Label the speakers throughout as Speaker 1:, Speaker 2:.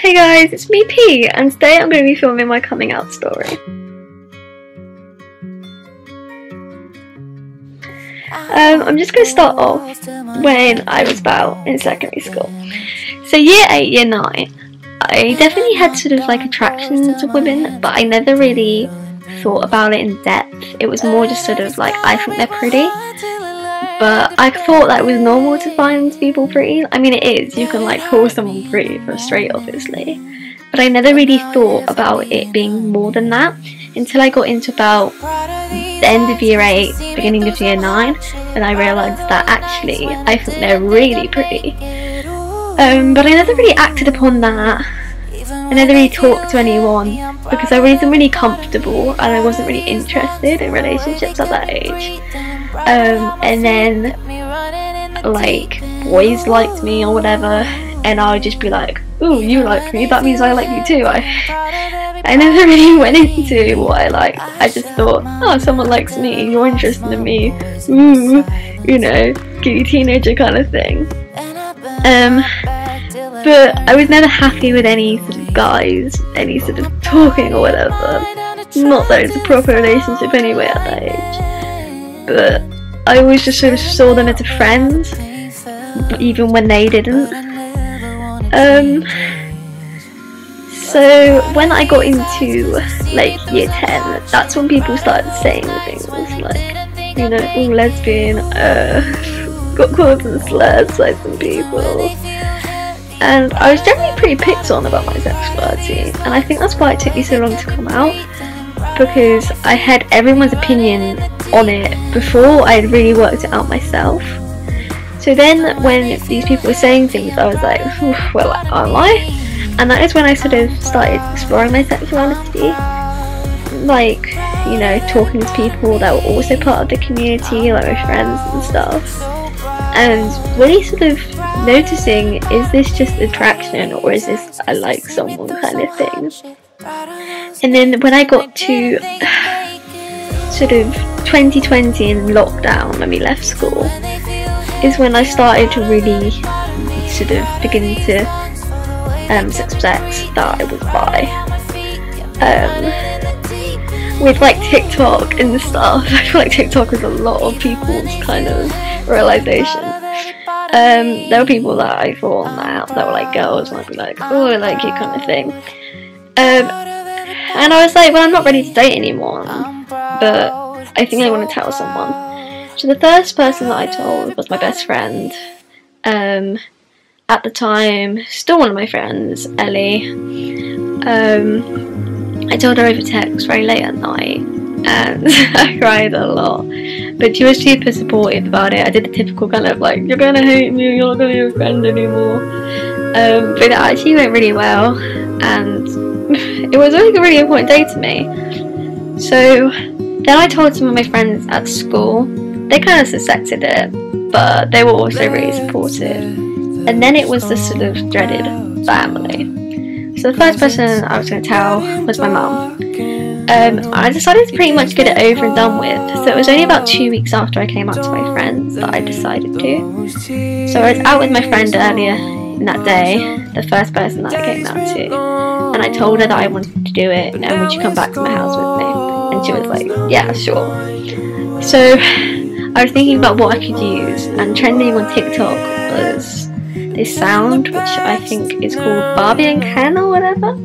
Speaker 1: Hey guys, it's me P, and today I'm going to be filming my coming out story. I'm just going to start off when I was about in secondary school. So year 8, year 9, I definitely had sort of like attraction to women, but I never really thought about it in depth. It was more just sort of like, I think they're pretty. But I thought that it was normal to find people pretty. I mean, it is. You can like call someone pretty for straight, obviously. But I never really thought about it being more than that until I got into about the end of year 8, beginning of year 9, and I realised that actually I think they're really pretty. But I never really acted upon that. I never really talked to anyone because I wasn't really comfortable and I wasn't really interested in relationships at that age. And then like boys liked me or whatever, and I would just be like, ooh, you like me, that means I like you too. I never really went into what I liked. I just thought, oh, someone likes me, you're interested in me, ooh, you know, giddy teenager kind of thing. But I was never happy with any sort of guys, any sort of talking or whatever. Not that it's a proper relationship anyway at that age. But I always just sort of saw them as a friend, even when they didn't. So when I got into like year 10, that's when people started saying things like, you know, oh, lesbian, got called some slurs by some people. And I was generally pretty picked on about my sexuality, and I think that's why it took me so long to come out, because I had everyone's opinion on it before I had really worked it out myself. So then when these people were saying things, I was like, well, am I? And that is when I sort of started exploring my sexuality, like, you know, talking to people that were also part of the community, like my friends and stuff, and really sort of noticing, is this just attraction or is this I like someone kind of thing. And then when I got to sort of 2020 in lockdown, when we left school, is when I started to really sort of begin to suspect that I was bi. With like TikTok and stuff, I feel like TikTok is a lot of people's kind of realisation. There were people that I thought on that app that were like girls, and I'd be like, oh, I like you kind of thing. And I was like, well, I'm not ready to date anyone, but I think I want to tell someone. So the first person that I told was my best friend. At the time, still one of my friends, Ellie. I told her over text very late at night, and I cried a lot, but she was super supportive about it. I did the typical kind of like, you're gonna hate me, you're not gonna be a friend anymore, but it actually went really well, and it was like a really important day to me. So then I told some of my friends at school. They kind of suspected it, but they were also really supportive. And then it was the sort of dreaded family. So the first person I was going to tell was my mum. I decided to pretty much get it over and done with, so it was only about 2 weeks after I came out to my friends that I decided to. So I was out with my friend earlier in that day, the first person that I came out to, and I told her that I wanted to do it, and would you come back to my house with me? And she was like, yeah, sure. So I was thinking about what I could use, and trending on TikTok was this sound, which I think is called Barbie and Ken or whatever.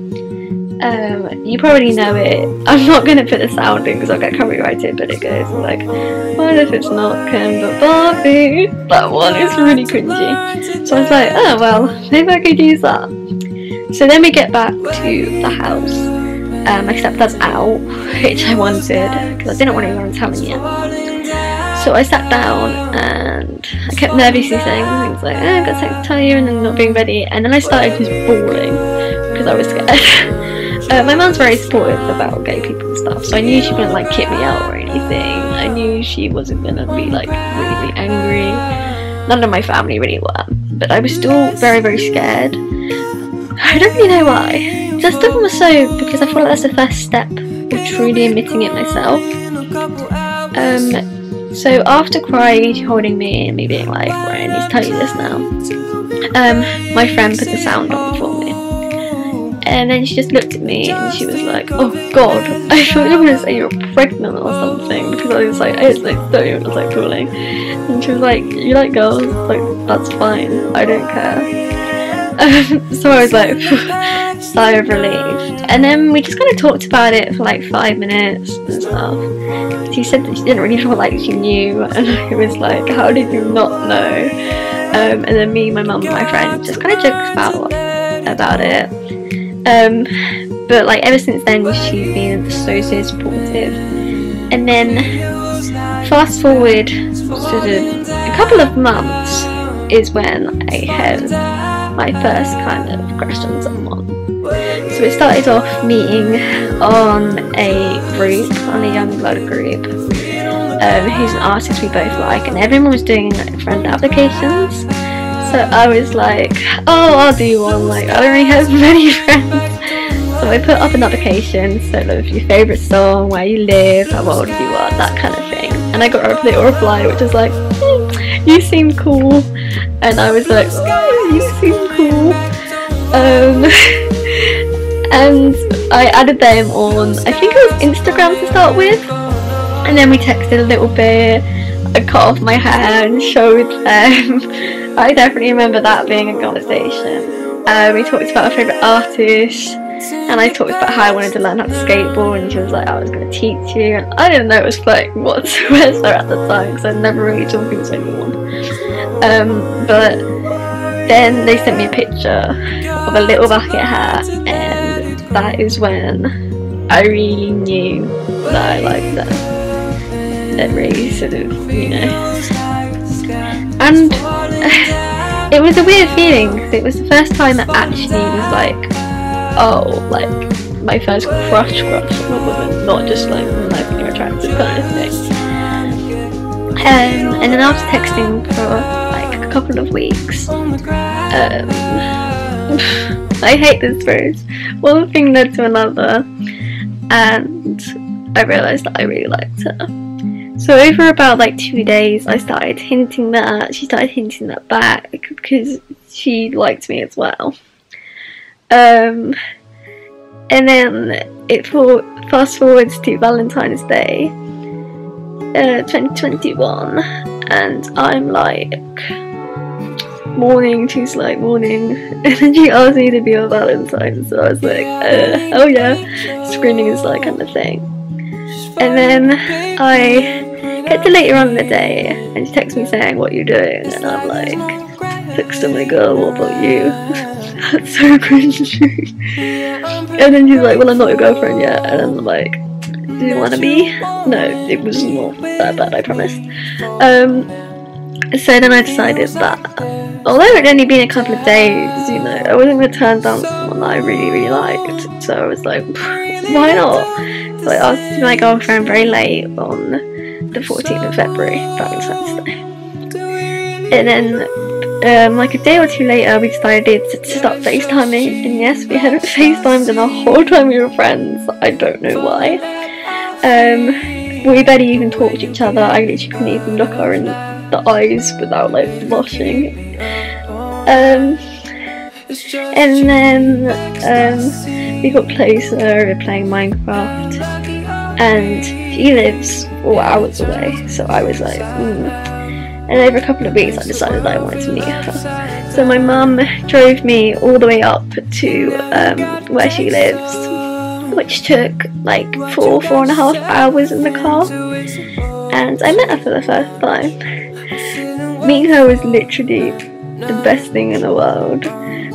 Speaker 1: You probably know it. I'm not going to put the sound in because I'll get copyrighted, but it goes like, what if it's not Ken but Barbie? That one is really cringy. So I was like, oh well, maybe I could use that. So then we get back to the house. My stepdad's out, which I wanted because I didn't want anyone telling yet. So I sat down and I kept nervously saying things like, oh, I've got something to tell you, and then not being ready, and then I started just bawling because I was scared. My mum's very supportive about gay people and stuff, so I knew she wouldn't like kick me out or anything. I knew she wasn't going to be like really angry. None of my family really were, but I was still very, very scared. I don't really know why. Just more so because I feel like that's the first step of truly admitting it myself. So after crying, she holding me and me being like, right, I need to tell you this now, my friend put the sound on for me. And then she just looked at me and she was like, oh god, I thought you were going to say you're pregnant or something, because I was like, don't, I was like pulling. And she was like, you like girls? Like, that's fine, I don't care. So I was like, sigh of relief. And then we just kind of talked about it for like 5 minutes and stuff. She said that she didn't really feel like she knew, and I was like, how did you not know? And then me, my mum and my friend just kind of joked about it. But like ever since then she's been so supportive. And then fast forward sort of a couple of months is when I had my first kind of crush on someone. So it started off meeting on a group, on a young blood group, who's an artist we both like, and everyone was doing like friend applications. So I was like, oh, I'll do one, like I don't really have many friends. So I put up an application, so like your favourite song, where you live, how old you are, that kind of thing. And I got a little reply which was like, you seem cool. And I was like, you seem cool. And I added them on, I think it was Instagram to start with. And then we texted a little bit. I cut off my hair and showed them. I definitely remember that being a conversation. We talked about our favourite artists, and I talked about how I wanted to learn how to skateboard, and she was like, I was going to teach you. And I didn't know it was like whatsoever at the time, because I'd never really talking to anyone. But then they sent me a picture of a little bucket hat, and that is when I really knew that I liked them. It really sort of, you know. And it was a weird feeling, because it was the first time that actually was like, oh, like my first crush on a woman, not just like, I think you're attractive kind of thing. And then after texting for like a couple of weeks, I hate this phrase, one thing led to another, and I realised that I really liked her. So over about like 2 days I started hinting that, she started hinting that back, because she liked me as well. And then it fast forwards to Valentine's Day 2021, and I'm like mourning, she's like mourning, and then she asked me to be her Valentine, so I was like, oh yeah, screaming is like kind of thing. And then I get to later on in the day, and she texts me saying, what are you doing? And I'm like, texting my girl, what about you? That's so cringy. And then she's like, well, I'm not your girlfriend yet. And I'm like, do you want to be? No, it was not that bad, I promise. So then I decided that, although it had only been a couple of days, you know, I wasn't going to turn down someone that I really, really liked. So I was like, why not? So I asked my girlfriend very late on the 14th of February, Valentine's Day. And then like a day or two later we decided to start FaceTiming, and yes, we hadn't FaceTimed in the whole time we were friends. I don't know why. We barely even talked to each other. I literally couldn't even look her in the eyes without like blushing. And then we got closer, we were playing Minecraft, and she lives 4 hours away, so I was like, And over a couple of weeks I decided that I wanted to meet her. So my mum drove me all the way up to where she lives, which took like 4.5 hours in the car, and I met her for the first time. Meeting her was literally the best thing in the world.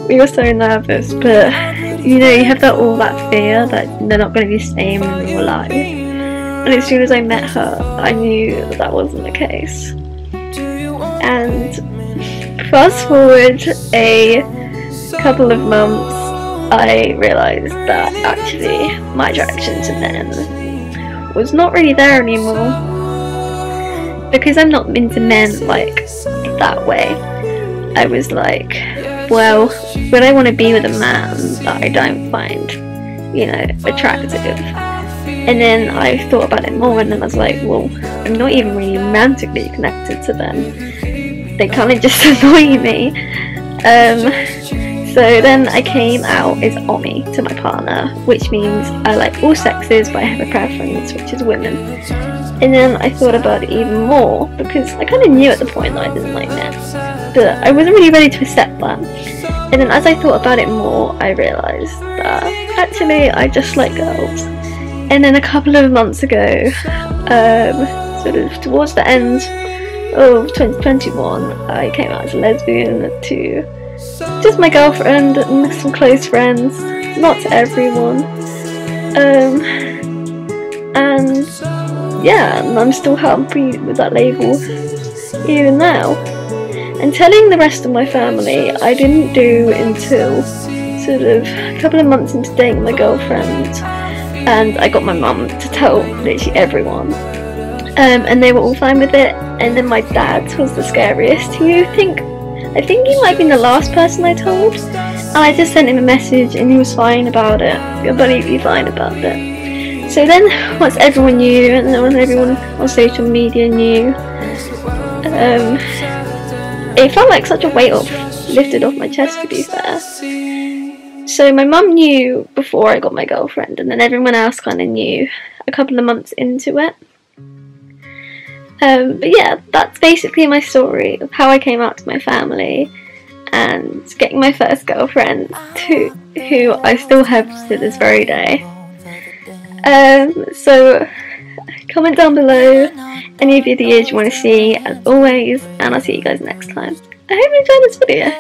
Speaker 1: We were so nervous, but you know, you have all that fear that they're not going to be the same in real life. And as soon as I met her, I knew that wasn't the case. And fast forward a couple of months, I realised that actually my attraction to men was not really there anymore. Because I'm not into men like that way. I was like, well, would I want to be with a man that I don't find, you know, attractive? And then I thought about it more, and then I was like, well, I'm not even really romantically connected to them. They kind of just annoy me. So then I came out as Ommi to my partner, which means I like all sexes, but I have a preference, which is women. And then I thought about it even more, because I kind of knew at the point that I didn't like men, but I wasn't really ready to accept that. And then as I thought about it more, I realised that actually I just like girls. And then a couple of months ago, sort of towards the end of 2021, I came out as a lesbian to just my girlfriend and some close friends, not to everyone. And yeah, and I'm still happy with that label even now. And telling the rest of my family, I didn't do until sort of a couple of months into dating my girlfriend, and I got my mum to tell literally everyone. And they were all fine with it. And then my dad was the scariest. I think he might have been the last person I told. And I just sent him a message and he was fine about it. Completely fine about it. So then, once everyone knew, and then when everyone on social media knew, it felt like such a weight lifted off my chest, to be fair. So my mum knew before I got my girlfriend, and then everyone else kind of knew a couple of months into it. But yeah, that's basically my story of how I came out to my family and getting my first girlfriend, who I still have to this very day. So comment down below any videos you want to see, as always, and I'll see you guys next time. I hope you enjoyed this video.